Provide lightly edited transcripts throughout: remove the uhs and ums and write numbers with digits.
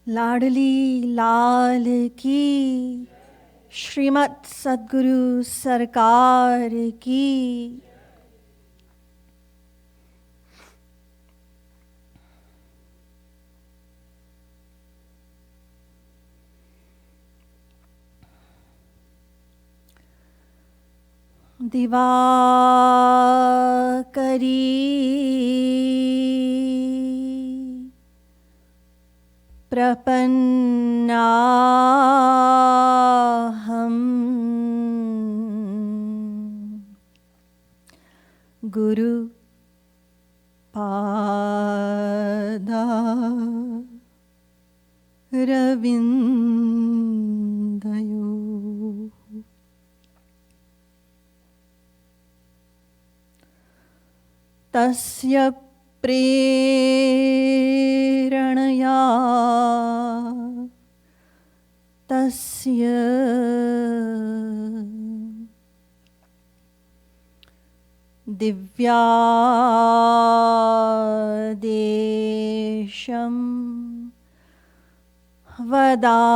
लाडली लाल की, श्रीमत सद्गुरु सरकार की। दिवाकरी प्रपन्नाहं गुरु पादा रविन्दयो। तस्य प्रेरणया तस्य दिव्यादेशं वदाम्यहम्।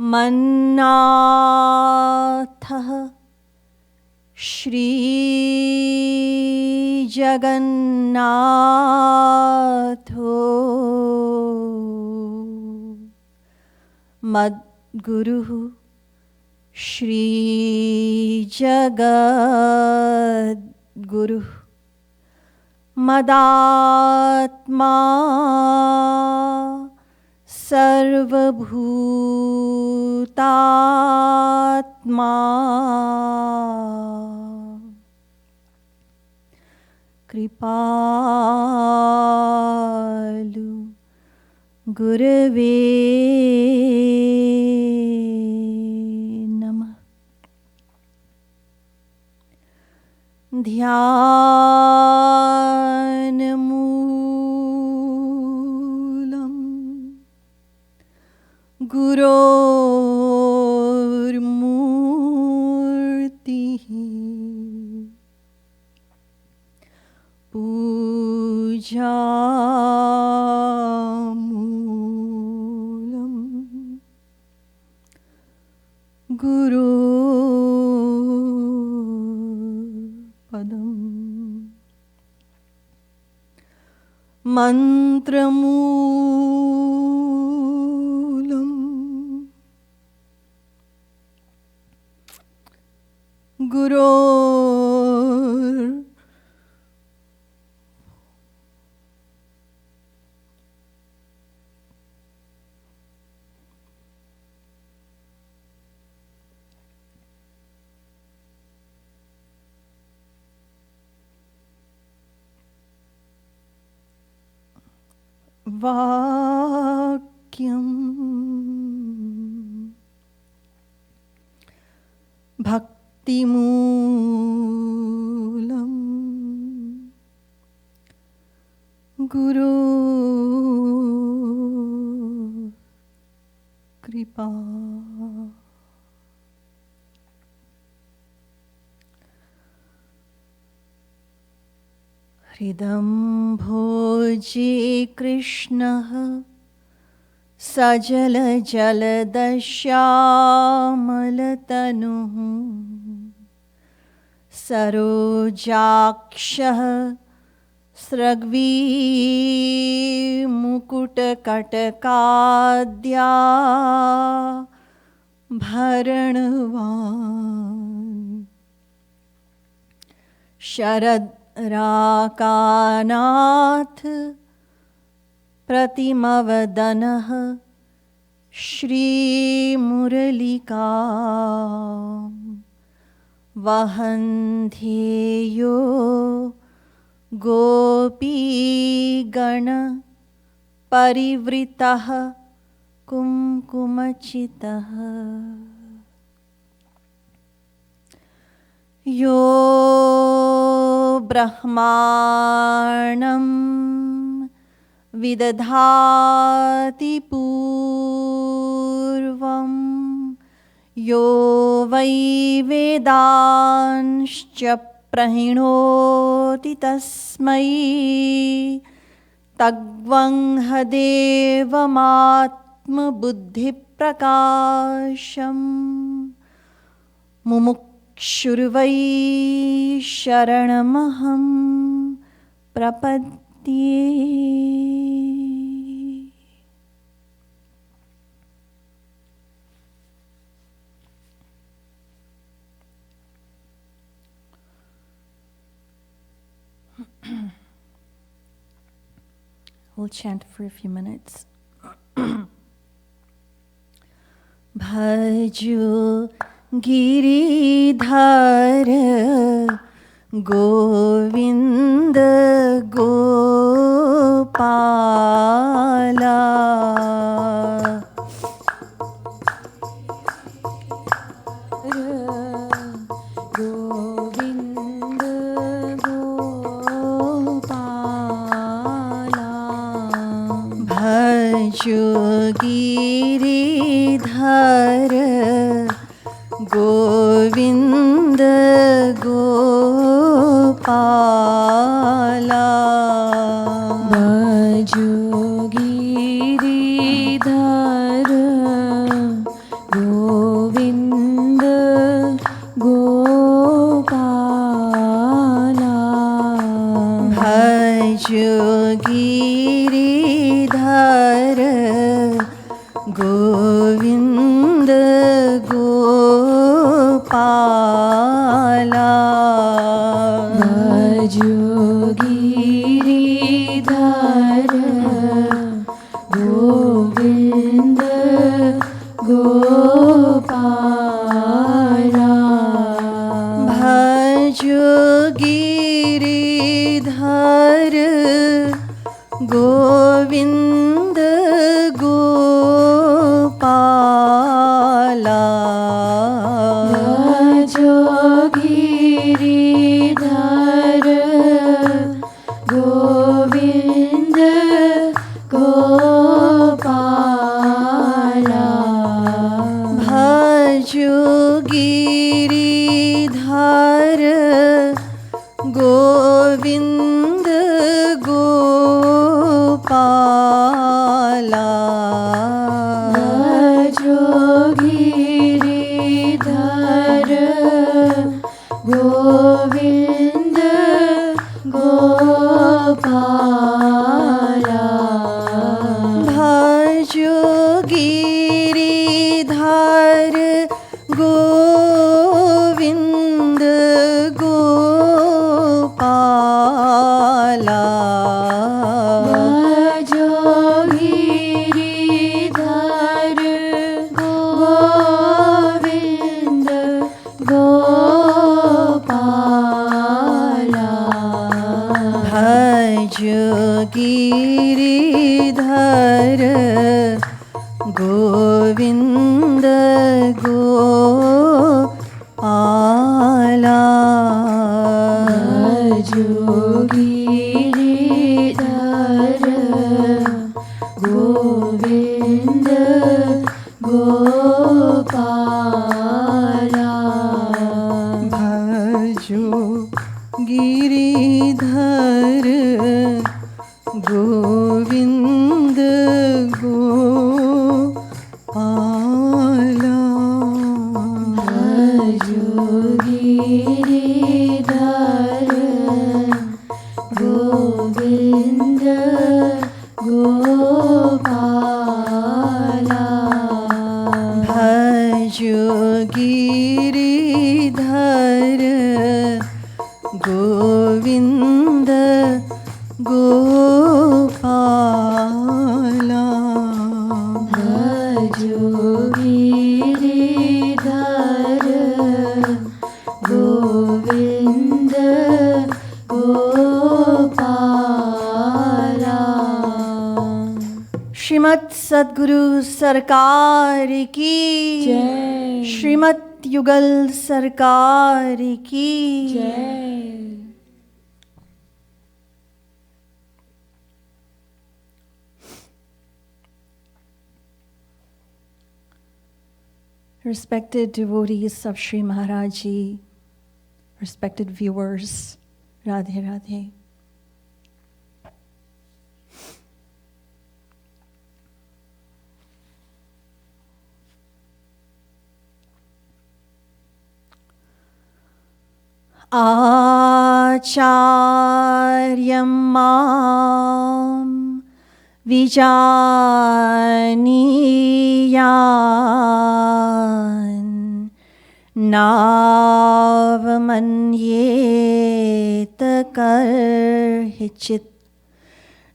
मन्नाथः श्री जगन्नाथो मद्गुरुः श्री जगद्गुरुः मदात्मा सर्वभूतात्मा। कृपालु गुरवे नमः। ध्यानमूलम् गुरोर्मूर्तिः पूजामूलम् गुरोर्पदम्। मन्त्रमूलम् गुरोर् वाक्यम् भक्तिमूलम् गुरो कृपा। हृदम्भोजे कृष्णः सजलजलदश्यामलतनुः सरोजाक्षः स्रग्वीमुकुटकटकाद्या भरणवान् शरद्राकानाथ प्रतिमवदनः श्रीमुरलिका वहन्ध्येयो गोपीगण परिवृतः कुङ्कुमचितः। यो ब्रह्माणं विदधाति पूर्वं यो वै वेदांश्च प्रहिणोति तस्मै तग्वंह देवमात्मबुद्धिप्रकाशम् मुमुक्षुर्वै शरणमहं प्रपद्ये। We'll chant for a few minutes. Bhaju Giridhar Govinda Gopala Giridhar Govinda Gopala Bhaju Giridhar Govinda Gopala Bhaju Giridhar Govinda Gopala Bhaju Giridhar Govinda Gopala Bhaju Giridhar Govinda Gopala Bhaju Giridhar Govinda Gopala Bhaju Giridhar Govinda Gopala Bhaju Giridhar Govinda Gopala Bhaju Giridhar Govinda Gopala Bhaju Giridhar Govinda Gopala Bhaju Giridhar Govinda Gopala Bhaju Giridhar Govinda Gopala Bhaju Giridhar Govinda Gopala Bhaju Giridhar Govinda Gopala Bhaju Giridhar Govinda Gopala Bhaju Giridhar Govinda Gopala Shrimad सद्गुरु सरकार की जय। श्रीमद् युगल सरकार की जय। Respected devotees of Sri Maharaj Ji, respected viewers, Radhe Radhe. Acharyam mam vijaniyan navamanyeta karhichit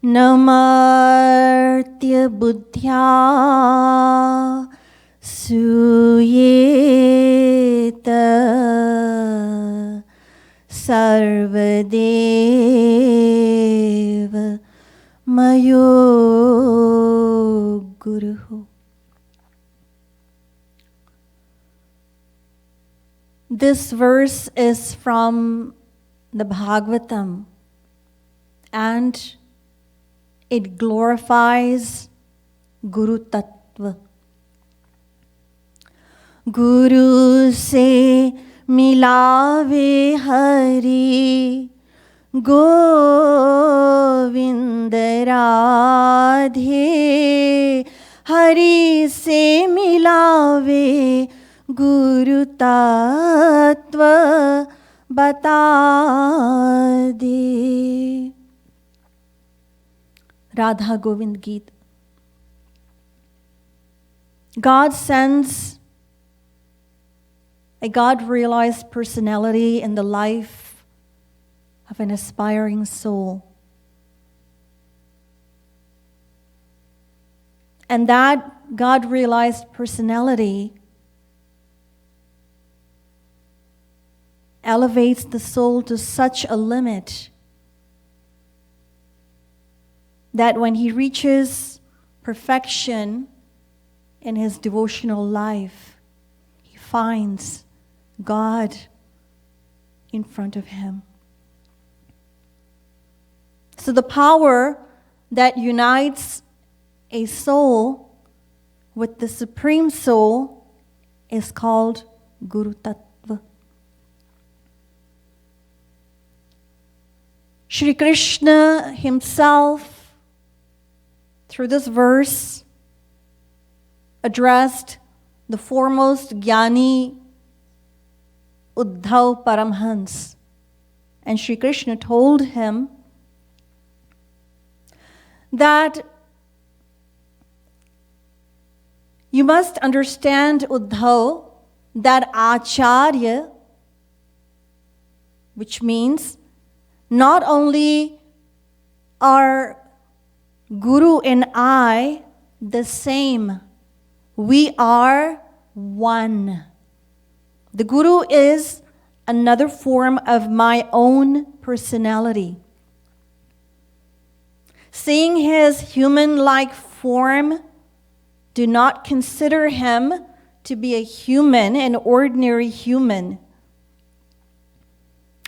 namartya buddhya suyeta sarvadeva mayo guruhu. This verse is from the Bhagavatam, and it glorifies Guru Tattva. Guru se milave Hari Govinda Radhe, Hari se milave Guru Tattva bata de. Radha Govind Geet. God sends a God-realized personality in the life of an aspiring soul. And that God-realized personality elevates the soul to such a limit that when he reaches perfection in his devotional life, he finds God in front of him. So the power that unites a soul with the Supreme Soul is called Guru Tattva. Shri Krishna himself, through this verse, addressed the foremost Jnani Uddhav Paramhans. And Shri Krishna told him that you must understand, Uddhav, that Acharya, which means not only are Guru and I the same, we are one. The Guru is another form of my own personality. Seeing his human-like form, do not consider him to be a human, an ordinary human.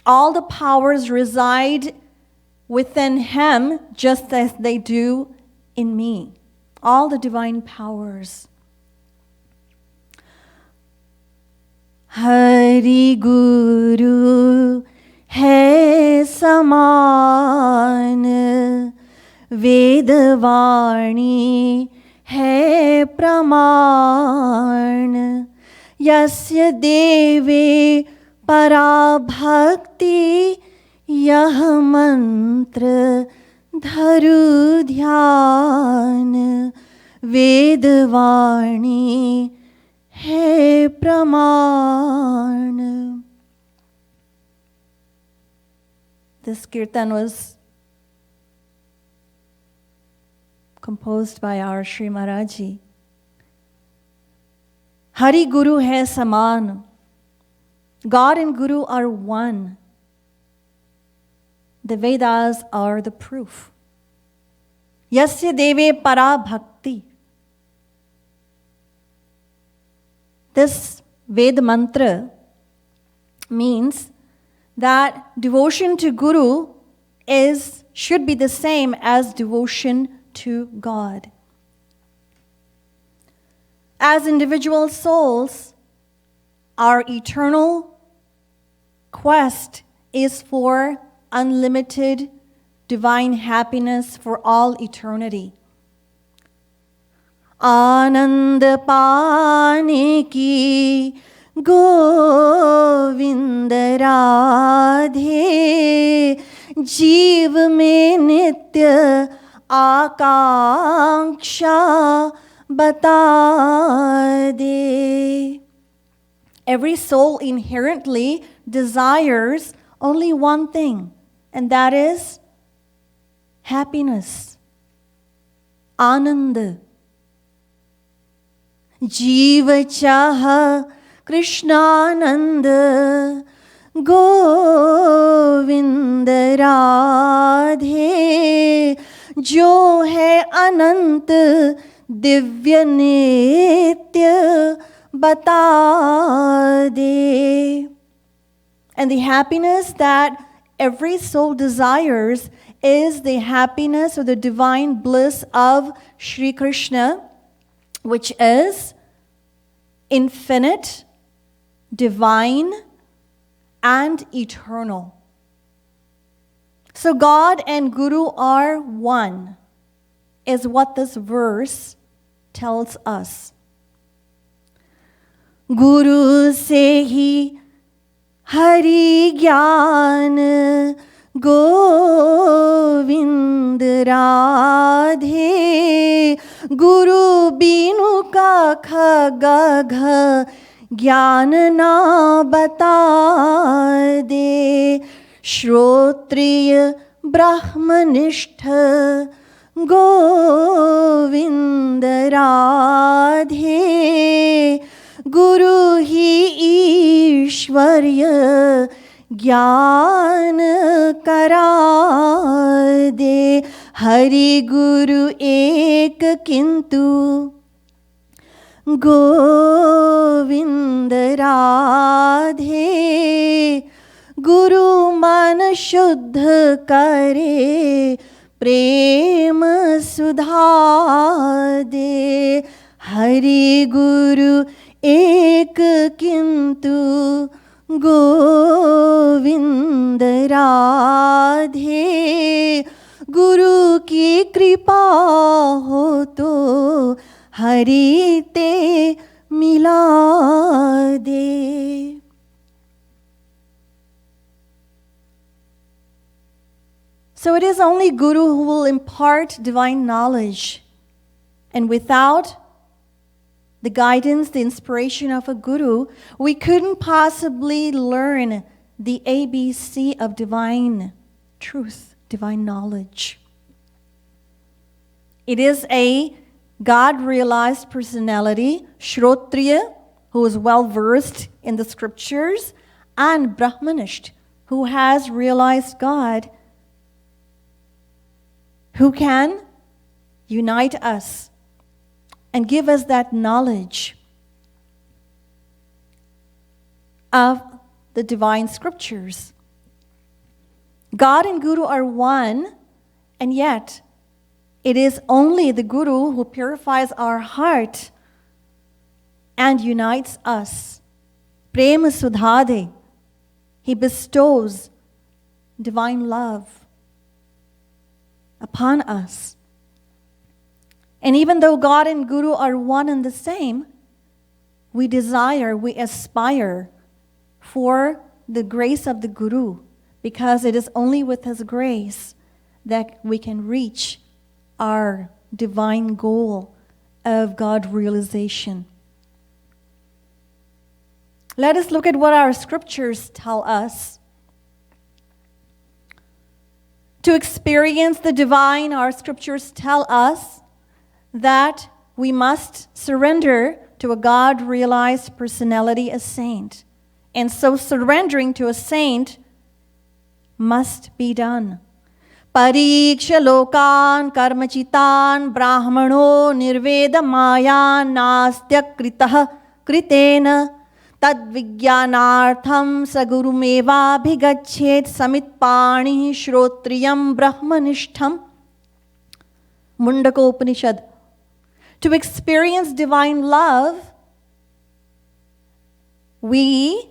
All the powers reside within him just as they do in me. All the divine powers. Hari Guru hai saman, Vedavani hai praman, Yasya deve para bhakti yah mantra dharu dhyan, Vedavani hai praman. This kirtan was composed by our Sri Maharaji. Hari Guru hai saman. God and Guru are one. The Vedas are the proof. Yasya deve para bhakti. This Ved mantra means that devotion to Guru should be the same as devotion to God. As individual souls, our eternal quest is for unlimited divine happiness for all eternity. आनंद पाने की गोविंद राधे जीव में नित्य आकांक्षा बता दे. Every soul inherently desires only one thing, and that is happiness. Anand. जीव चाह कृष्णानंद गोविंद राधे जो है अनंत दिव्य नित्य बता दे. And the happiness that every soul desires is the happiness or the divine bliss of Shri Krishna, which is infinite, divine, and eternal. So God and Guru are one, is what this verse tells us. Guru se hi Hari Gyan Govind Radhe Guru binu ka kha ga gha Gyan na bata de Shrotriya Brahmanistha Govind Radhe Guru hi Ishwarya ज्ञान करा दे. हरि गुरु एक किंतु गोविंद राधे गुरु मन शुद्ध करे प्रेम सुधा दे. हरि गुरु एक किंतु गोविंद राधे गुरु की कृपा हो तो हरि ते मिला दे. So it is only Guru who will impart divine knowledge, and without the guidance, the inspiration of a guru, we couldn't possibly learn the ABC of divine truth, divine knowledge. It is a God-realized personality, Shrotriya, who is well-versed in the scriptures, and Brahmanist, who has realized God, who can unite us and give us that knowledge of the divine scriptures. God and Guru are one, and yet it is only the Guru who purifies our heart and unites us. Prema Sudhade. He bestows divine love upon us. And even though God and Guru are one and the same, we desire, we aspire for the grace of the Guru, because it is only with His grace that we can reach our divine goal of God realization. Let us look at what our scriptures tell us. To experience the divine, our scriptures tell us that we must surrender to a God-realized personality, a saint. And so surrendering to a saint must be done. Pariksha lokan karmachitan brahmano nirveda mayan nastya kritah kritena tadvijnanartham sagurumeva bhigachet samitpani shrotriyam brahmanishtham. Mundaka Upanishad. To experience divine love, we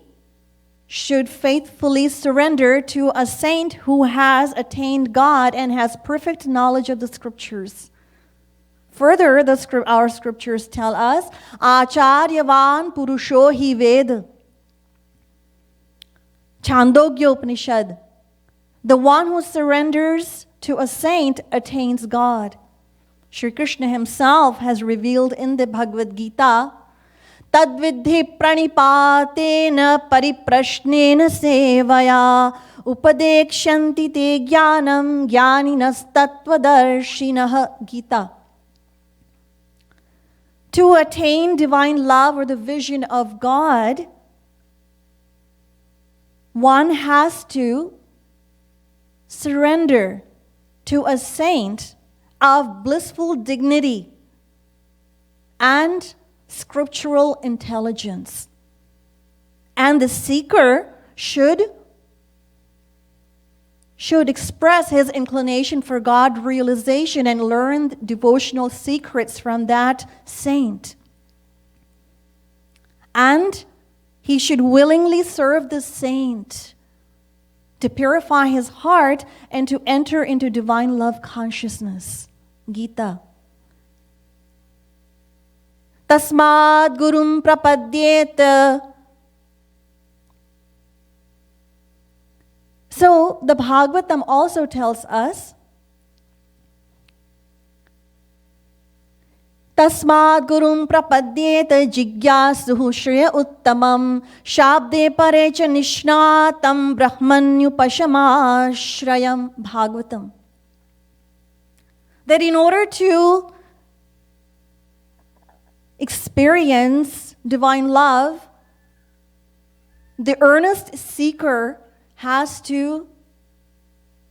should faithfully surrender to a saint who has attained God and has perfect knowledge of the scriptures. Further, our scriptures tell us, Acharyavan Purusho hi Ved. Chandogya Upanishad. The one who surrenders to a saint attains God. Shri Krishna himself has revealed in the Bhagavad Gita, Tadvidhi pranipatena pariprashnena sevaya upadekshanti te jnanam jnaninas tattvadarshinaha. Gita. To attain divine love or the vision of God, one has to surrender to a saint of blissful dignity and scriptural intelligence. And the seeker should express his inclination for God realization and learn devotional secrets from that saint. And he should willingly serve the saint to purify his heart and to enter into divine love consciousness. Gita. Tasmad gurum prapadyeta. So the Bhagavatam also tells us, Tasmad gurum prapadyeta jigyasuhu shreya uttamam shabde parecha nishnatam brahmanyupashamashrayam. Bhagavatam. That in order to experience divine love, the earnest seeker has to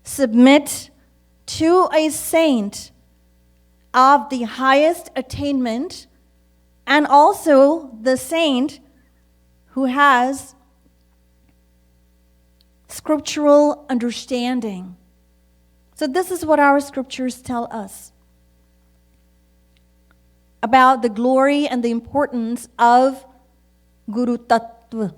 submit to a saint of the highest attainment, and also the saint who has scriptural understanding. So this is what our scriptures tell us about the glory and the importance of Guru Tattva.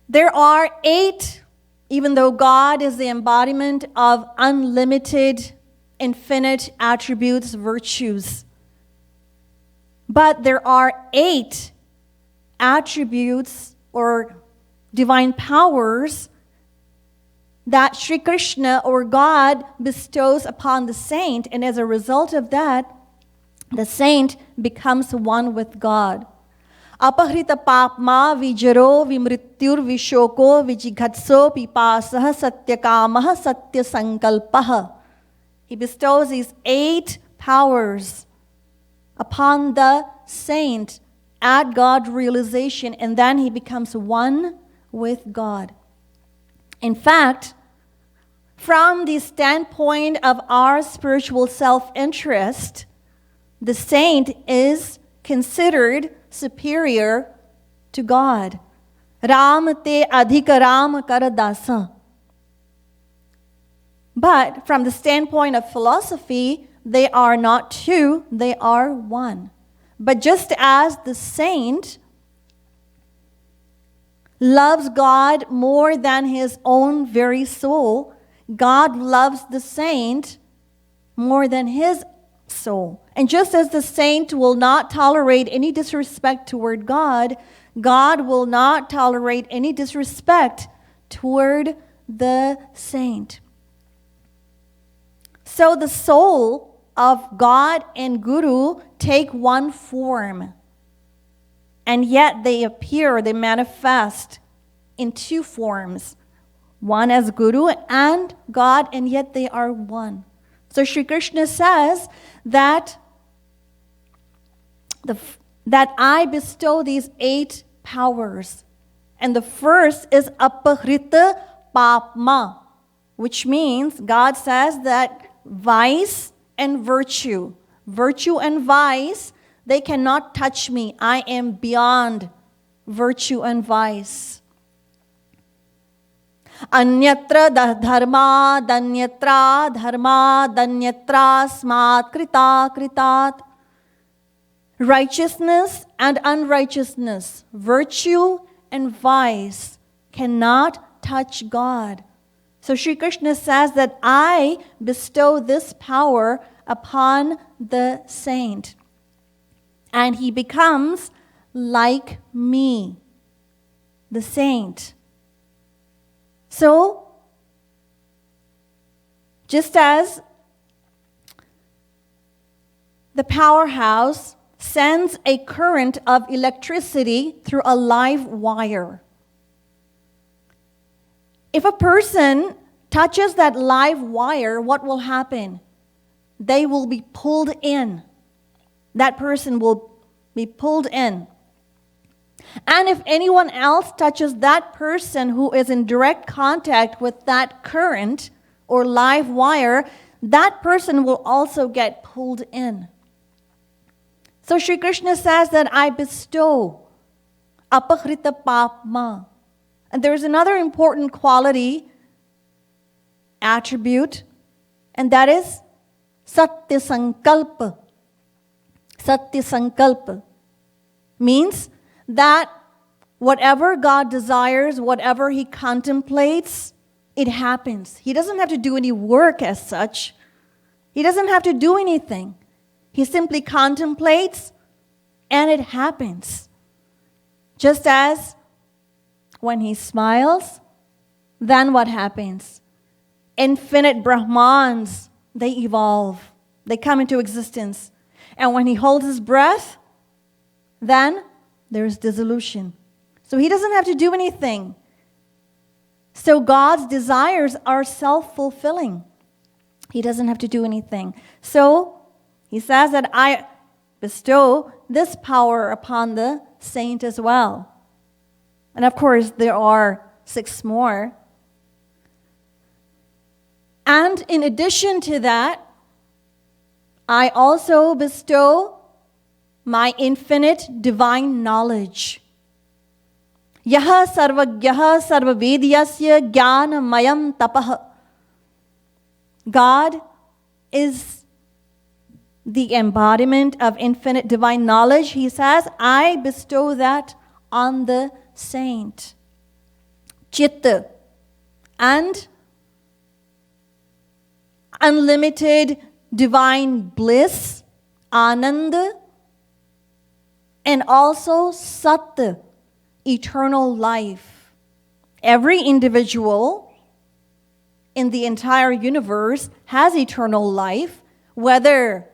There are 8, even though God is the embodiment of unlimited, infinite attributes, virtues. But there are 8 attributes or divine powers that Shri Krishna or God bestows upon the saint, and as a result of that, the saint becomes one with God. Apahrita papma vijaro vimrityur vishoko vijighatso pipasah satyakamaha satyasankalpaha. He bestows these 8 powers upon the saint at God realization, and then he becomes one with God. In fact, from the standpoint of our spiritual self-interest, the saint is considered superior to God. Ram te adhika ram karadasa. But from the standpoint of philosophy, they are not two, they are one. But just as the saint loves God more than his own very soul, God loves the saint more than his soul. And just as the saint will not tolerate any disrespect toward God, God will not tolerate any disrespect toward the saint. So the soul of God and Guru take one form, and yet they appear, they manifest in 2 forms. One as Guru and God, and yet they are one. So Shri Krishna says that I bestow these 8 powers. And the first is apahrita papma, which means God says that vice and virtue and vice, they cannot touch me. I am beyond virtue and vice. Anyatra dharma, danyatra dharma, danyatra smat krita kritat. Righteousness and unrighteousness, virtue and vice cannot touch God. So Sri Krishna says that I bestow this power upon the saint, and he becomes like me, the saint. So, just as the powerhouse sends a current of electricity through a live wire, if a person touches that live wire, what will happen? They will be pulled in. That person will be pulled in. And if anyone else touches that person who is in direct contact with that current or live wire, that person will also get pulled in. So Sri Krishna says that I bestow apahrita papma. And there is another important quality, attribute, and that is satya sankalpa. Satya sankalpa means that whatever God desires, whatever he contemplates, it happens. He doesn't have to do any work as such. He doesn't have to do anything. He simply contemplates and it happens. Just as when he smiles, then what happens? Infinite Brahmans, they evolve. They come into existence. And when he holds his breath, then there's dissolution. So he doesn't have to do anything. So God's desires are self-fulfilling. He doesn't have to do anything. So he says that I bestow this power upon the saint as well. And of course, there are 6 more. And in addition to that, I also bestow my infinite divine knowledge. Yaha sarvagyaha sarvavedyasya jnanamayam tapah. God is the embodiment of infinite divine knowledge. He says, I bestow that on the saint. Chitta, and unlimited divine bliss, ananda, and also sat, eternal life. Every individual in the entire universe has eternal life, whether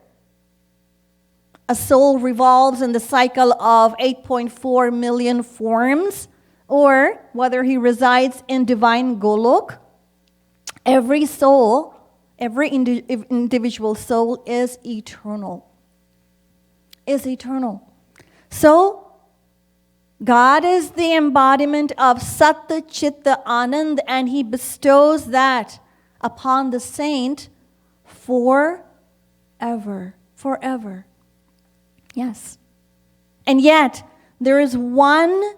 a soul revolves in the cycle of 8.4 million forms, or whether he resides in divine Golok. Every soul, every individual soul is eternal. Is eternal. So, God is the embodiment of Satta Chitta Anand, and he bestows that upon the saint forever. Forever. Yes. And yet, there is one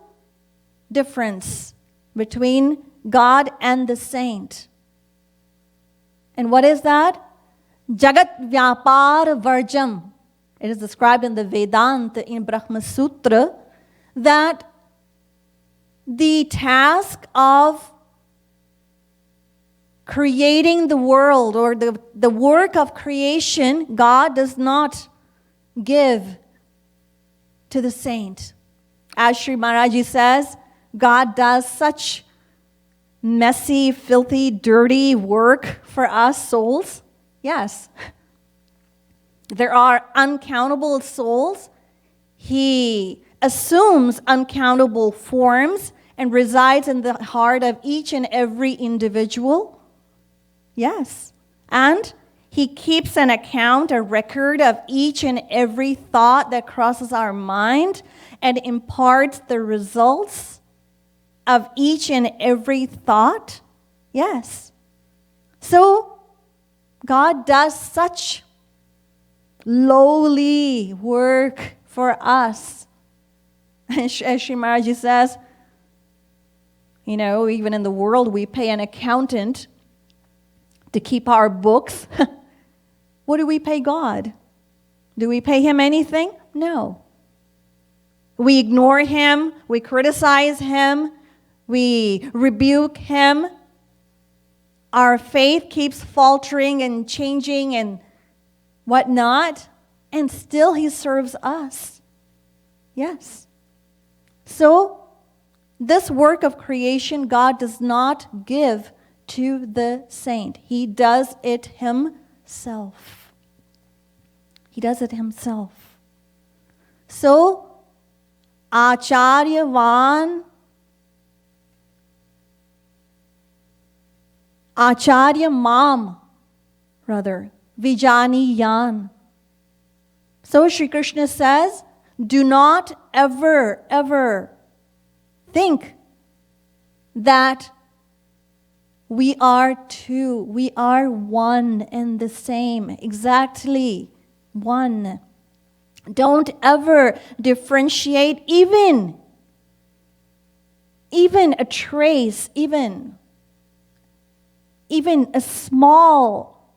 difference between God and the saint. And what is that? Jagat Vyapar Varjam. It is described in the Vedanta in Brahma Sutra that the task of creating the world, or the work of creation, God does not give to the saint. As Sri Maharaji says, God does such messy, filthy, dirty work for us souls. Yes. There are uncountable souls. He assumes uncountable forms and resides in the heart of each and every individual. Yes. And he keeps an account, a record of each and every thought that crosses our mind and imparts the results of each and every thought. Yes. So, God does such lowly work for us. As Sri Maharaji says, even in the world we pay an accountant to keep our books. What do we pay God? Do we pay him anything? No. We ignore him, we criticize him, we rebuke him. Our faith keeps faltering and changing and whatnot, and still he serves us. Yes. So, this work of creation, God does not give to the saint. He does it himself. He does it himself. So, Acharya Mam, Vijani Yan. So Shri Krishna says, do not ever think that we are two. We are one and the same, exactly one. Don't ever differentiate even a trace, even a small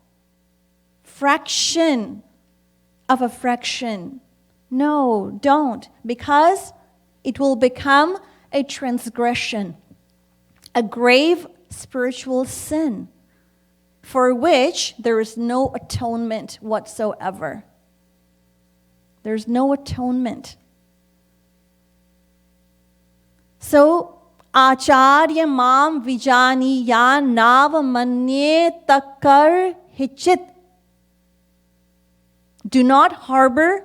fraction of a fraction. No, don't, because it will become a transgression, a grave spiritual sin for which there is no atonement whatsoever. There's no atonement. So, Acharya Mam Vijani Ya Nav Manye Takar Hichit. Do not harbor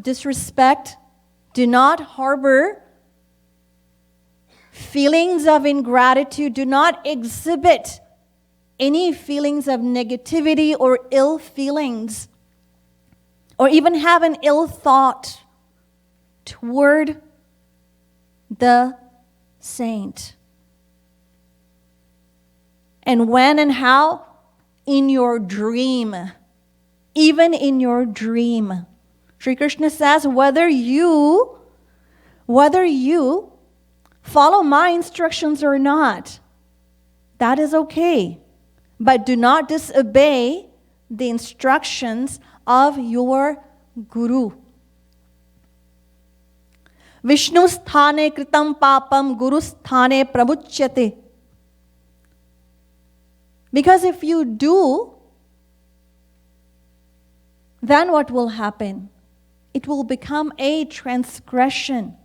disrespect. Do not harbor feelings of ingratitude. Do not exhibit any feelings of negativity or ill feelings, or even have an ill thought toward the saint. And when and how? In your dream. Even in your dream. Sri Krishna says, whether you follow my instructions or not, that is okay. But do not disobey the instructions of your guru. Vishnu sthane kritam papam guru sthane pramuchyate. Because if you do, then what will happen? It will become a transgression.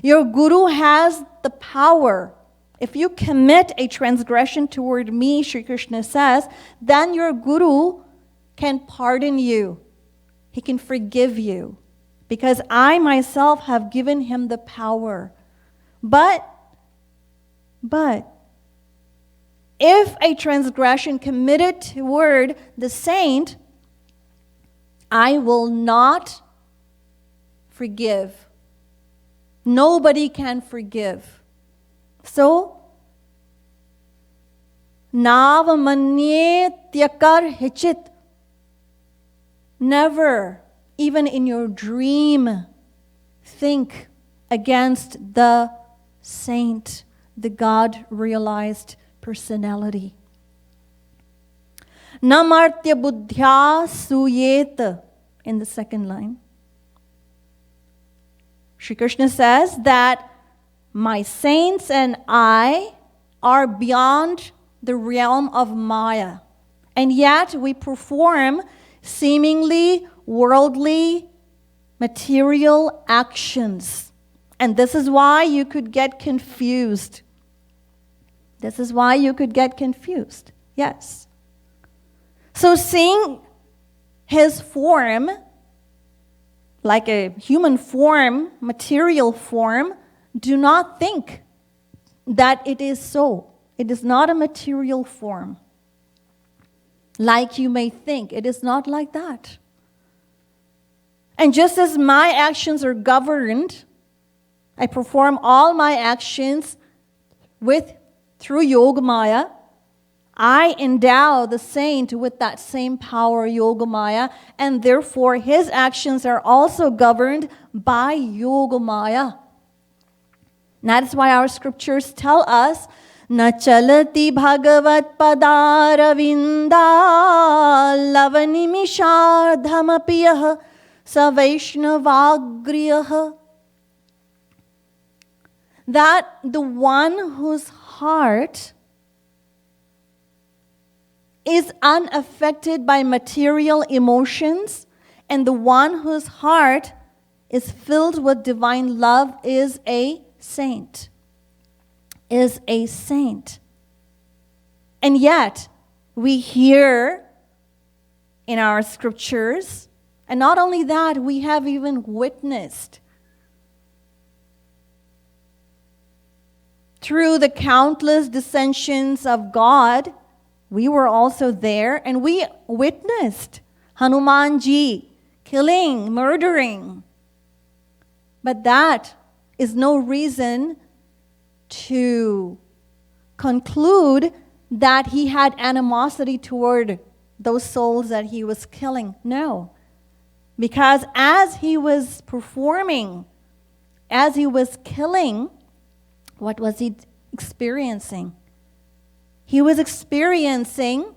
Your guru has the power. If you commit a transgression toward me, Sri Krishna says, then your guru can pardon you. He can forgive you. Because I myself have given him the power. But if a transgression committed toward the saint, I will not forgive. Nobody can forgive. So, Navamanye Tyakar Hichit. Never, even in your dream, think against the saint, the God-realized personality. Namartya buddhya suyet, in the second line. Shri Krishna says that my saints and I are beyond the realm of Maya. And yet we perform seemingly worldly, material actions. And this is why you could get confused. This is why you could get confused. Yes. So seeing his form, like a human form, material form, do not think that it is so. It is not a material form. Like you may think, it is not like that. And just as my actions are governed, I perform all my actions through Yoga Maya, I endow the saint with that same power, Yoga Maya, and therefore his actions are also governed by Yoga Maya. And that is why our scriptures tell us, Na chalati bhagavat padaravinda lavanimishardhamapiyah sa Vaishnavagriyaha. That the one whose heart is unaffected by material emotions and the one whose heart is filled with divine love is a saint. Is a saint. And yet, we hear in our scriptures, and not only that, we have even witnessed through the countless dissensions of God. We were also there, and we witnessed Hanumanji killing, murdering. But that is no reason to conclude that he had animosity toward those souls that he was killing. No. Because as he was performing, as he was killing, what was he experiencing? He was experiencing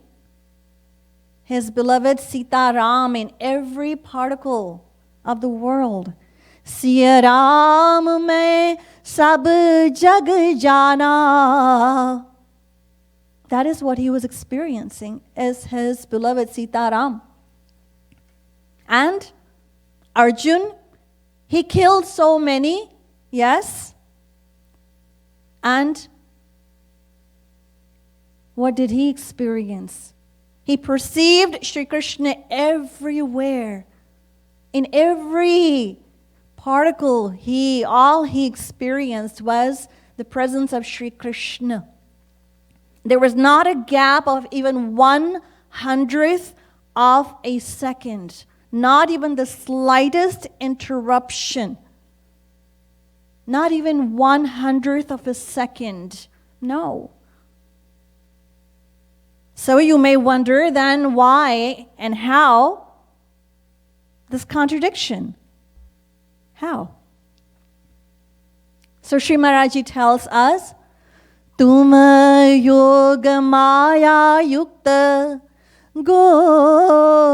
his beloved Sita Ram in every particle of the world. Siya Ram mein sab jag jana. That is what he was experiencing as his beloved Sita Ram. And Arjun, he killed so many, yes. And what did he experience? He perceived Shri Krishna everywhere. In every particle, all he experienced was the presence of Shri Krishna. There was not a gap of even 1/100th of a second. Not even the slightest interruption. Not even 1/100th of a second. No. So you may wonder then why and how this contradiction. How? So Sri Maharaji tells us, Tum yoga maya yukta Govinda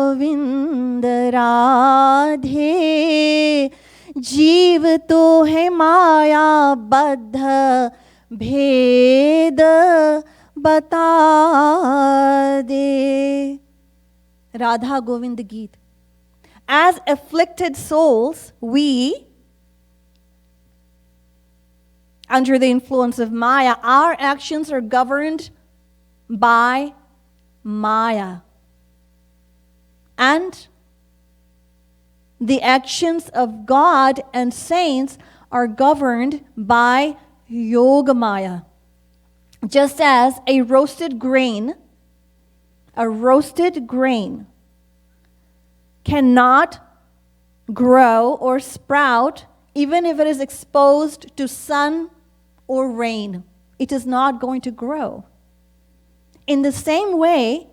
Radhe Jeev to hai maya baddha Bhed bata de. Radha Govinda Geet. As afflicted souls, we, under the influence of Maya, our actions are governed by Maya. And the actions of God and saints are governed by Yogamaya. Just as a roasted grain cannot grow or sprout even if it is exposed to sun or rain. It is not going to grow. In the same way,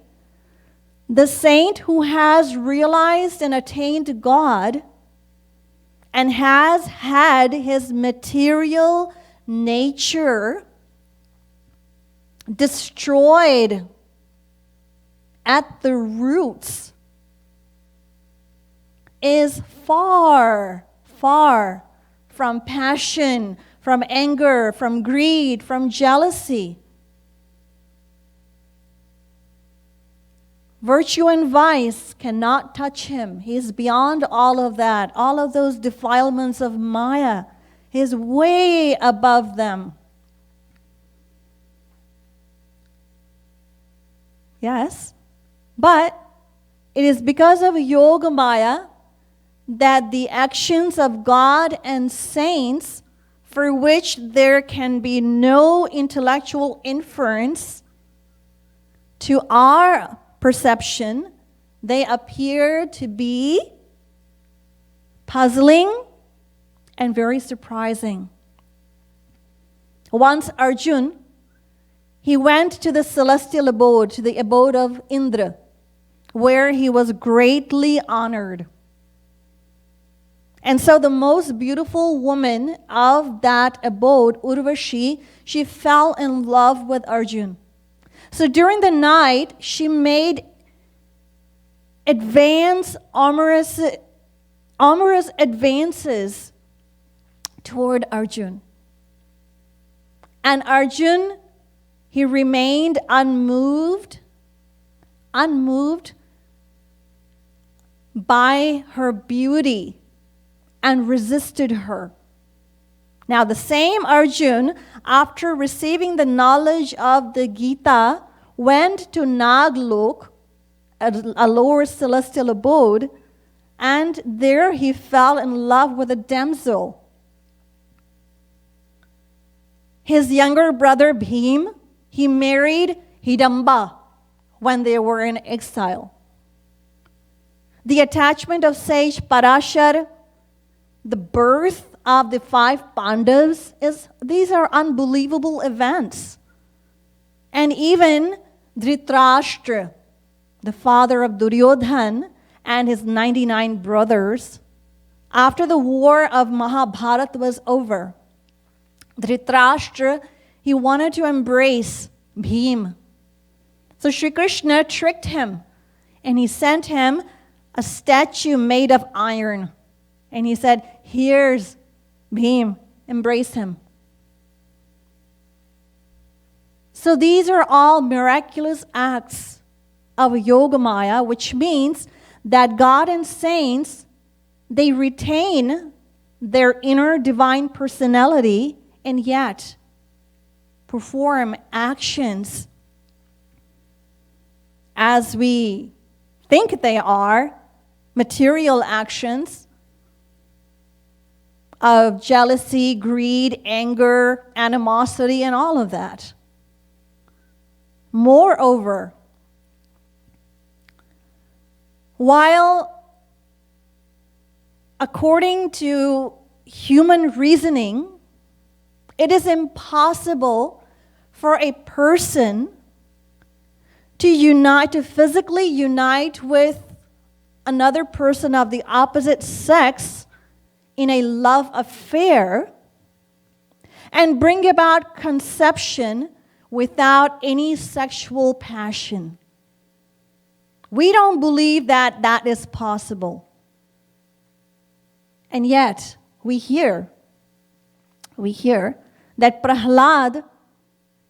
the saint who has realized and attained God and has had his material nature destroyed at the roots is far, far from passion, from anger, from greed, from jealousy. Virtue and vice cannot touch him. He is beyond all of that, all of those defilements of Maya. He is way above them. Yes, but it is because of Yoga Maya that the actions of God and saints, for which there can be no intellectual inference to our perception, they appear to be puzzling and very surprising. Once Arjun, he went to the celestial abode, to the abode of Indra, where he was greatly honored. And so the most beautiful woman of that abode, Urvashi, she fell in love with Arjun. So during the night, she made advanced amorous advances toward Arjun. And Arjun, he remained unmoved by her beauty and resisted her. Now, the same Arjun, after receiving the knowledge of the Gita, went to Naglok, a lower celestial abode, and there he fell in love with a damsel. His younger brother Bhim, he married Hidamba when they were in exile. The attachment of sage Parashar, the birth of the 5 Pandavas, these are unbelievable events. And even Dhritarashtra, the father of Duryodhan and his 99 brothers, after the war of Mahabharata was over, Dhritarashtra, he wanted to embrace Bhim. So Shri Krishna tricked him, and he sent him a statue made of iron. And he said, "Here's Bhim, embrace him." So these are all miraculous acts of Yogamaya, which means that God and saints, they retain their inner divine personality and yet perform actions as we think they are, material actions of jealousy, greed, anger, animosity, and all of that. Moreover, while according to human reasoning, it is impossible for a person to physically unite with another person of the opposite sex in a love affair and bring about conception without any sexual passion. We don't believe that that is possible. And yet, we hear that Prahlad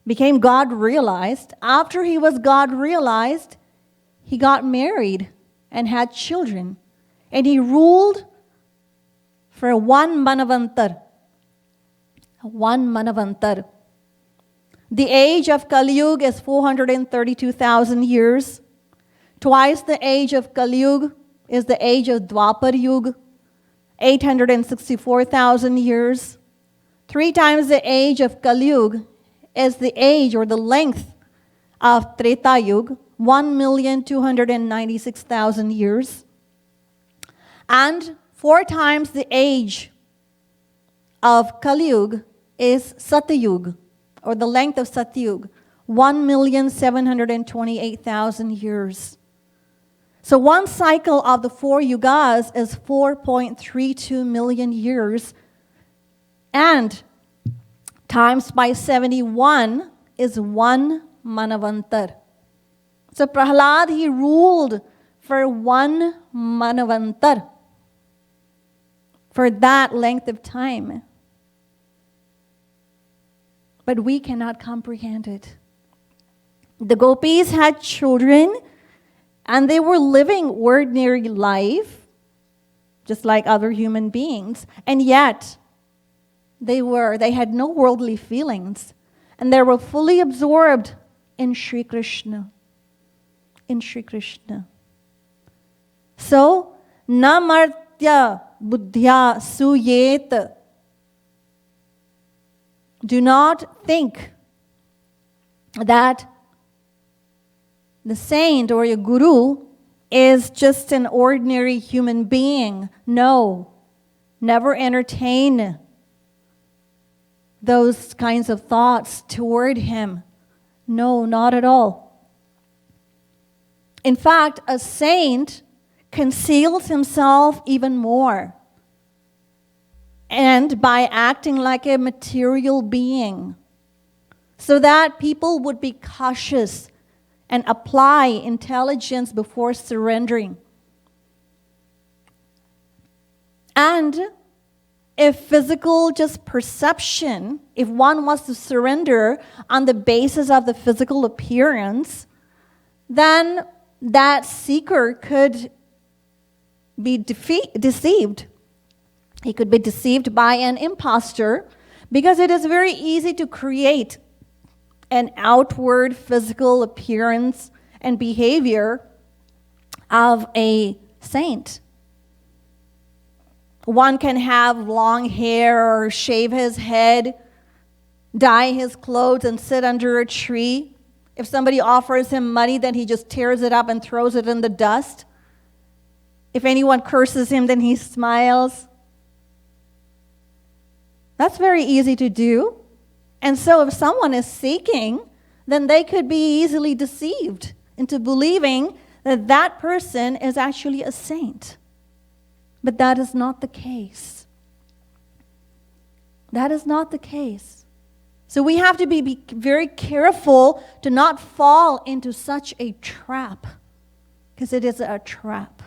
became God realized. After he was God realized, he got married and had children. And he ruled for one Manavantar. The age of Kali Yuga is 432,000 years. Twice the age of Kali Yuga is the age of Dwapar Yuga, 864,000 years. 3 times the age of Kali Yuga is the age or the length of Treta Yuga, 1,296,000 years. And 4 times the age of Kali Yuga is Satyuga, or the length of Satyuga, 1,728,000 years. So one cycle of the 4 yugas is 4.32 million years, and times by 71 is 1 Manavantar. So Prahlad, he ruled for 1 Manavantar, for that length of time. But we cannot comprehend it. The gopis had children, and they were living ordinary life, just like other human beings. And yet, they had no worldly feelings. And they were fully absorbed in Shri Krishna. So, namartya buddhya suyet. Do not think that the saint or your guru is just an ordinary human being. No, never entertain those kinds of thoughts toward him. No, not at all. In fact, a saint conceals himself even more, and by acting like a material being, so that people would be cautious and apply intelligence before surrendering. And if physical just perception, if one wants to surrender on the basis of the physical appearance, then that seeker could be deceived. He could be deceived by an impostor, because it is very easy to create an outward physical appearance and behavior of a saint. One can have long hair or shave his head, dye his clothes, and sit under a tree. If somebody offers him money, then he just tears it up and throws it in the dust. If anyone curses him, then he smiles. That's very easy to do. And so if someone is seeking, then they could be easily deceived into believing that that person is actually a saint. But that is not the case. That is not the case. So we have to be very careful to not fall into such a trap, because it is a trap.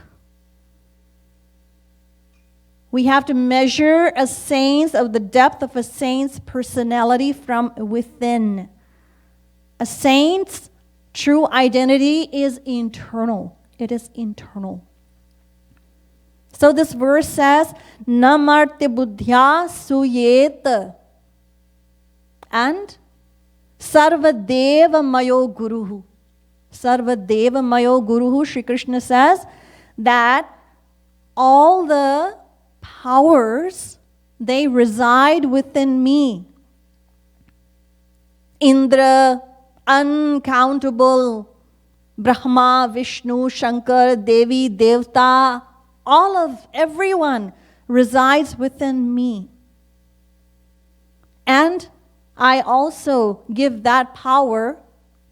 We have to measure a saint's of the depth of a saint's personality from within. A saint's true identity is internal. It is internal. So this verse says, Namarte buddhya suyet, and sarvadeva mayo guruhu. Sarvadeva mayo guruhu. Shri Krishna says that all the powers, they reside within me. Indra, uncountable, Brahma, Vishnu, Shankar, Devi, Devta, everyone resides within me. And I also give that power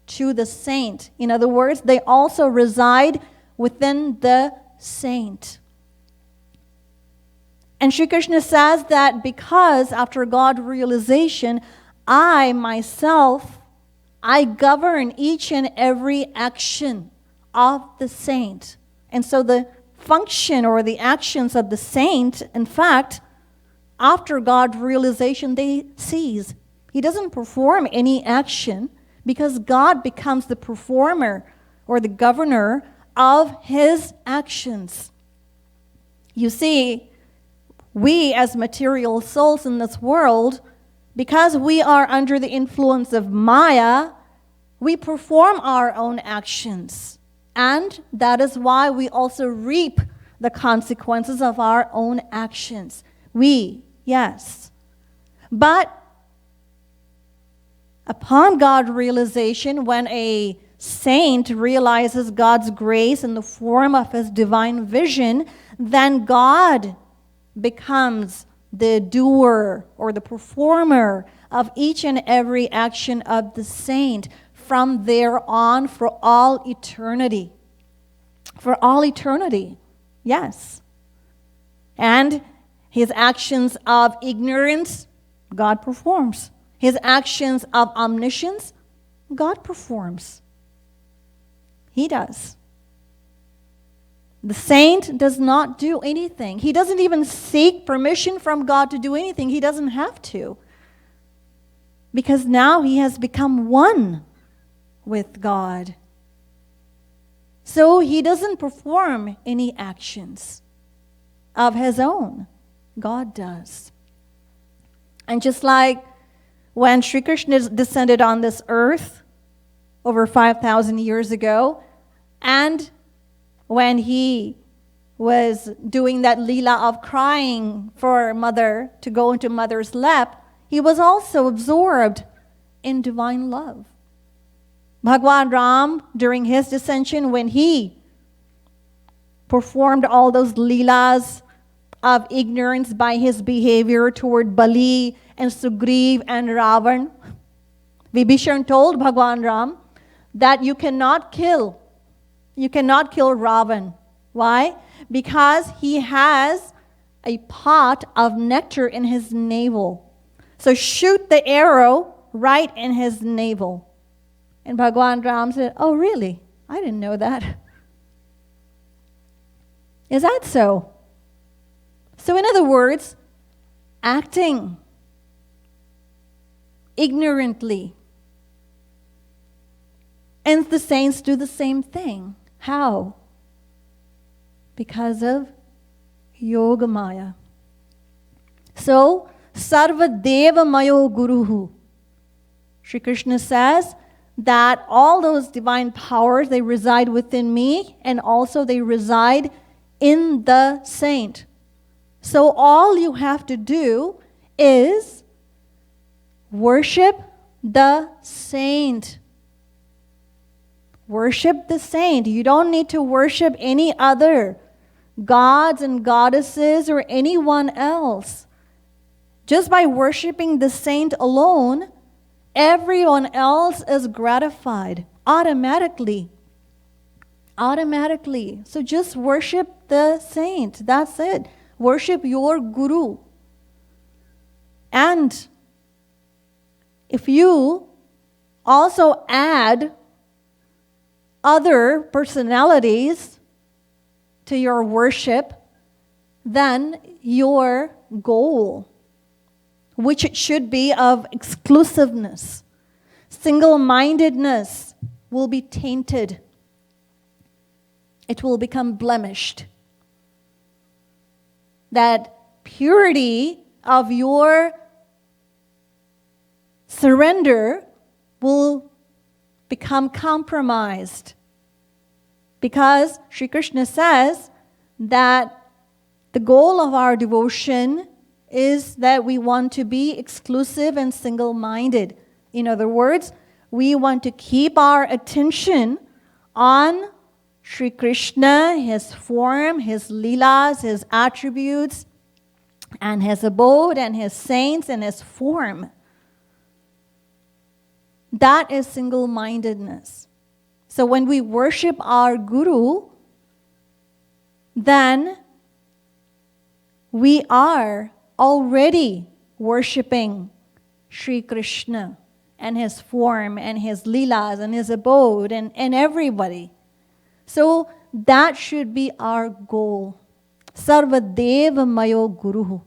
to the saint. In other words, they also reside within the saint. And Shri Krishna says that because after God realization, I myself, I govern each and every action of the saint. And so the function or the actions of the saint, in fact, after God realization, they cease. He doesn't perform any action because God becomes the performer or the governor of his actions. You see, we as material souls in this world, because we are under the influence of Maya, we perform our own actions. And that is why we also reap the consequences of our own actions. Yes. But upon God realization, when a saint realizes God's grace in the form of his divine vision, then God becomes the doer or the performer of each and every action of the saint from there on for all eternity. For all eternity, yes. And his actions of ignorance, God performs. His actions of omniscience, God performs. He does. The saint does not do anything. He doesn't even seek permission from God to do anything. He doesn't have to. Because now he has become one with God. So he doesn't perform any actions of his own. God does. And just like when Sri Krishna descended on this earth over 5,000 years ago, and when he was doing that lila of crying for mother to go into mother's lap, he was also absorbed in divine love. Bhagwan Ram, during his descension, when he performed all those leelas of ignorance by his behavior toward Bali and Sugriv and Ravan, Vibhishan told Bhagwan Ram that you cannot kill Ravan. Why? Because he has a pot of nectar in his navel. So shoot the arrow right in his navel. And Bhagwan Ram said, oh, really? I didn't know that. Is that so? So in other words, acting ignorantly. And the saints do the same thing. How? Because of Yoga Maya. So, Sarva Deva Mayo Guruhu. Shri Krishna says that all those divine powers, they reside within me, and also they reside in the saint. So all you have to do is worship the saint. Worship the saint. You don't need to worship any other gods and goddesses or anyone else. Just by worshiping the saint alone, everyone else is gratified automatically. Automatically. So just worship the saint. That's it. Worship your guru. And if you also add other personalities to your worship, then your goal, which it should be of exclusiveness, single-mindedness, will be tainted. It will become blemished. That purity of your surrender will become compromised. Because Sri Krishna says that the goal of our devotion is that we want to be exclusive and single-minded. In other words, we want to keep our attention on Sri Krishna, His form, His leelas, His attributes, and His abode, and His saints, and His form. That is single-mindedness. So when we worship our Guru, then we are already worshiping Sri Krishna and His form and His leelas and His abode and everybody. So that should be our goal. Sarva Deva Mayo Guruhu.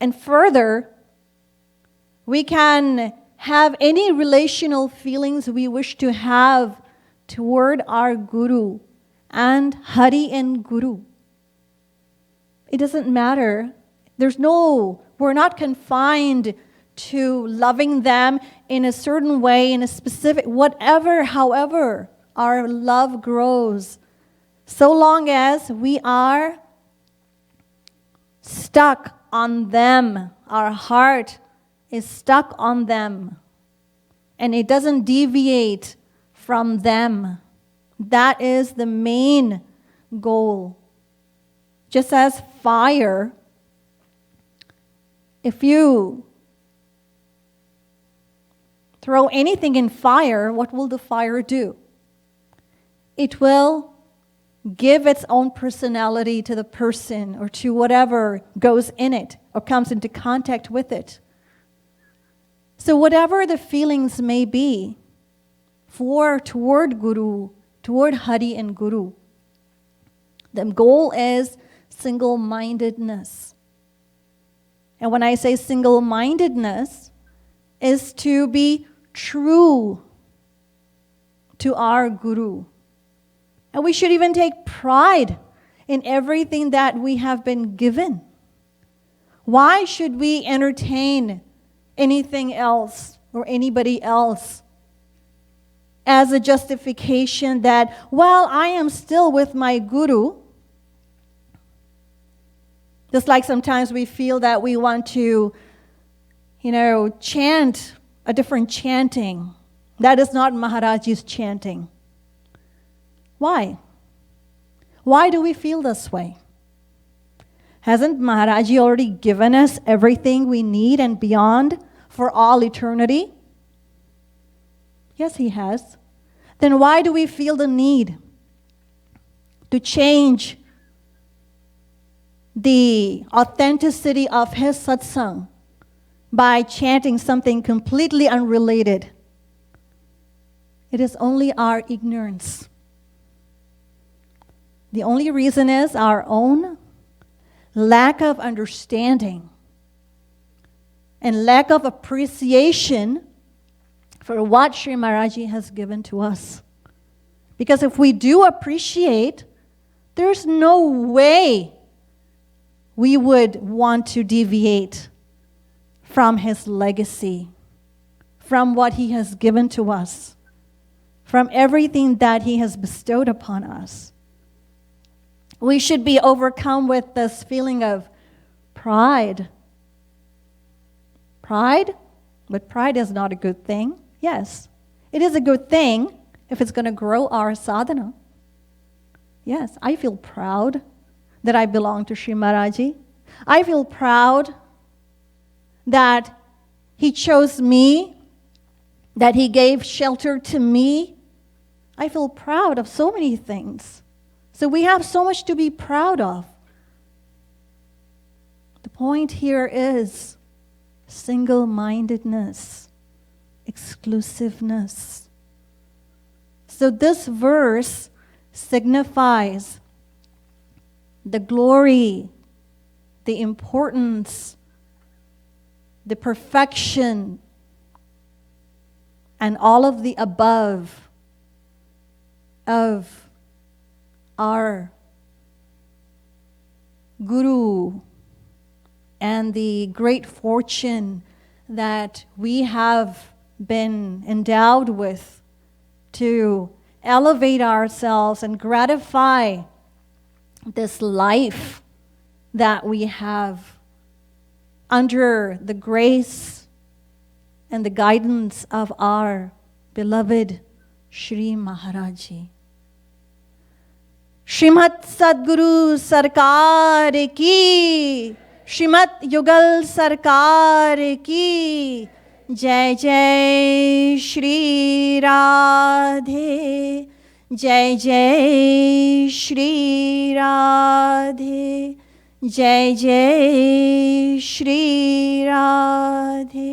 And further, we can have any relational feelings we wish to have toward our Guru and Hari and Guru. It doesn't matter. We're not confined to loving them in a certain way, in a specific, however our love grows. So long as we are stuck on them, our heart is stuck on them, and it doesn't deviate from them. That is the main goal. Just as fire, if you throw anything in fire, what will the fire do? It will give its own personality to the person or to whatever goes in it or comes into contact with it. So whatever the feelings may be toward Guru, toward Hari and Guru, the goal is single-mindedness. And when I say single-mindedness, is to be true to our Guru. And we should even take pride in everything that we have been given. Why should we entertain anything else or anybody else as a justification that, well, I am still with my Guru? Just like sometimes we feel that we want to, chant a different chanting. That is not Maharaji's chanting. Why? Why do we feel this way? Hasn't Maharaji already given us everything we need and beyond for all eternity? Yes, He has. Then why do we feel the need to change the authenticity of His satsang by chanting something completely unrelated? It is only our ignorance. The only reason is our own lack of understanding and lack of appreciation for what Sri Maharaji has given to us. Because if we do appreciate, there's no way we would want to deviate from his legacy, from what he has given to us, from everything that he has bestowed upon us. We should be overcome with this feeling of pride. Pride? But pride is not a good thing. Yes, it is a good thing if it's going to grow our sadhana. Yes, I feel proud that I belong to Sri Maharaji. I feel proud that he chose me, that he gave shelter to me. I feel proud of so many things. So we have so much to be proud of. The point here is single-mindedness, exclusiveness. So this verse signifies the glory, the importance, the perfection, and all of the above of our Guru and the great fortune that we have been endowed with to elevate ourselves and gratify this life that we have under the grace and the guidance of our beloved Sri Maharaji. Shrimat Sadguru Sarkar ki, Shrimat Yugal Sarkar ki, Jai Jai Shri Radhe, Jai Jai Shri Radhe, Jai Jai Shri Radhe.